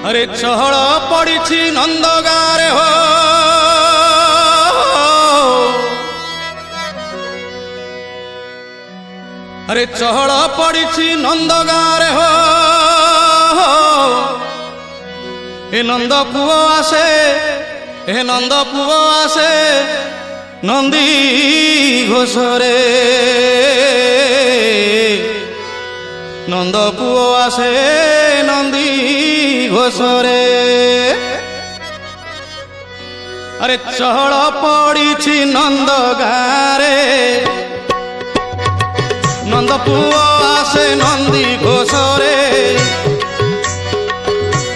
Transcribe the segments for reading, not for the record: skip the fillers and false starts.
अरे चहल पड़ी नंद गारे हो अरे चहल पड़ी नंद गारे हो हे नंद पुओ आसे हे नंद पुओ आसे नंदी घोषरे नंद पुओ आसे नंदी घोषरे अरे चहल पड़ी नंद गारे नंद पुओ आसे नंदी घोषरे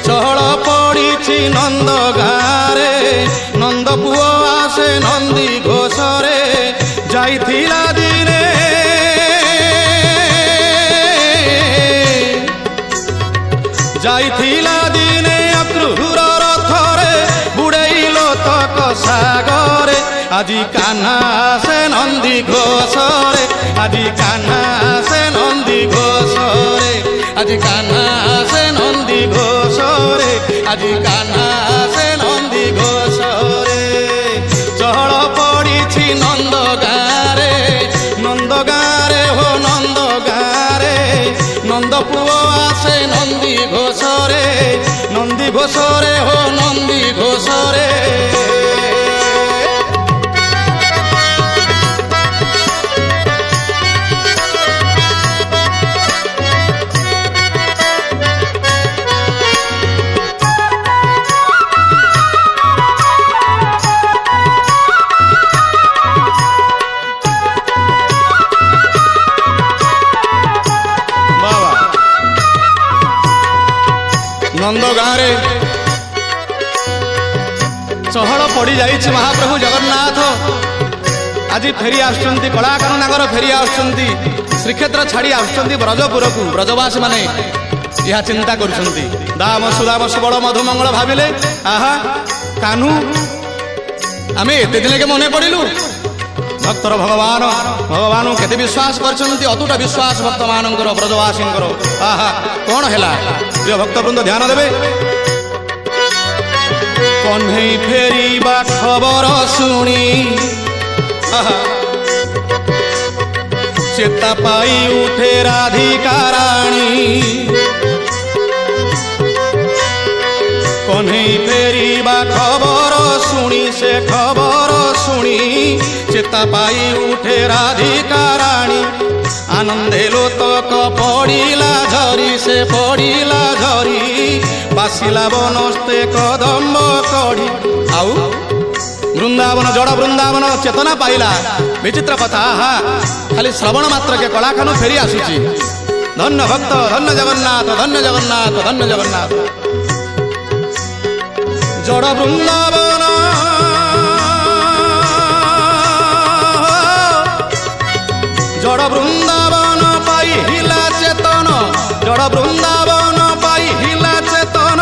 चहल पड़ी नंद गारे नंद पुओ आसे नंदी घोषरे जाइथिला दिने जाइथिला दिने अक्रूर रथरे बुड़ैलो तक सागरे आजी कान्हा से नंदी घोषरे आजी कान्हा से नंदी घोषरे आजी कान्हा से नंदी घोषरे आजी कान्हा से नंदी घोषरे चहल पड़ी नंद गारे हो नंद गारे नंद पुओ आसे नंदी घोषरे हो नंदी घोषरे नंद गारे चहल पड़ी जाइए महाप्रभु जगन्नाथ आज फेरी आसुंती कलाकार फेरी आसुंती श्रीक्षेत्र छाड़ी आसुंती ब्रजपुर को ब्रजवासी माने यह चिंता करुंती दाम सुदाम सुबल मधुमंगल भाविले आहा कान्हू आम एत दिन के मन पड़ू भक्तर भगवान भगवान केते विश्वास करछन्ति अतुट विश्वास भक्त मानकर ब्रजवासी आहा कौन है प्रिय भक्तवृंद ध्यान देवे कन्हई फेरीबा खबर शुणी चेता पाई उठे राधिका राणी कन्हई फेरीबा खबर शुणी से खबर शुणी चेता पाई उठे राधिका राणी आनंदे लोतक पड़िला झरी से पड़िला झरी बासिला बनस्ते कदम्ब कढ़ी आउ वृंदावन जड़ वृंदावन चेतना पाइला विचित्र कथा हा खाली श्रवण मात्र के कलाखानु फेरी आसुची धन्य भक्त धन्य जगन्नाथ धन्य जगन्नाथ धन्य जगन्नाथ जड़ वृंदावन जड़ वृंदावन पाई हिला चेतन जड़ वृंदावन पाई हिला चेतन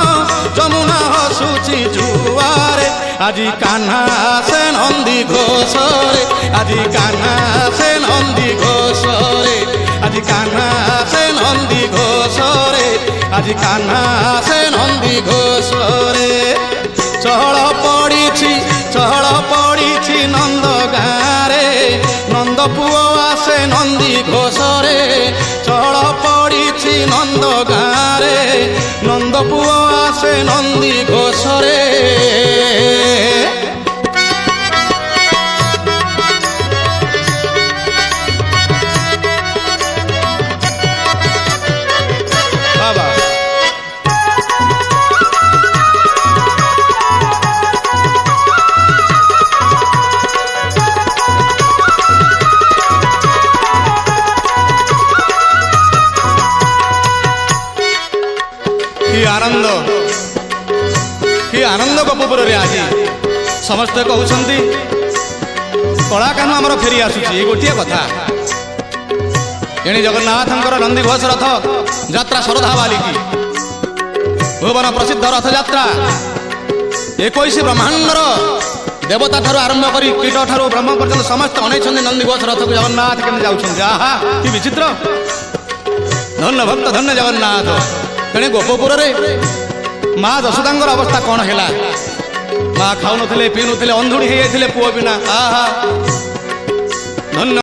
जमुना हसुची जुआरे आजी कान्हा से नंदी घोषरे आजी कान्हा से नंदी घोषरे आजी कान्हा से नंदी घोषरे आजी कान्हा से नंदी घोषरे चहल पड़ी नंद गारे नंद पुओ आसे नंदी घोषरे चहल पड़ी नंद गारे नंद पुओ आसे नंदी घोषरे आनंद गोपुर आज समस्ते कहते कलाकार आमर फेरी आसूची गोटे कथा एणे जगन्नाथ नंदीघोष रथ यात्रा श्रद्धा बालिकी भुवन प्रसिद्ध रथ यात्रा 21 ब्रह्मांडर देवता ठार आरंभ कर कीट ठार ब्रह्म पर्यटन समस्त अनेक नंदीघोष रथ को जगन्नाथ के जाऊँ आहा कि विचित्र धन्य भक्त धन्य जगन्नाथ तेणे गोपपुर ମା ଯଶୋଦାଙ୍କର ଅବସ୍ଥା କ'ଣ ହେଲା? ମା ଖାଉନଥିଲେ ପିଉନଥିଲେ ଅନ୍ଧୁଣୀ ହେଇଯାଇଥିଲେ ପୁଅ ବିନା। ଆହା ଧନ୍ୟ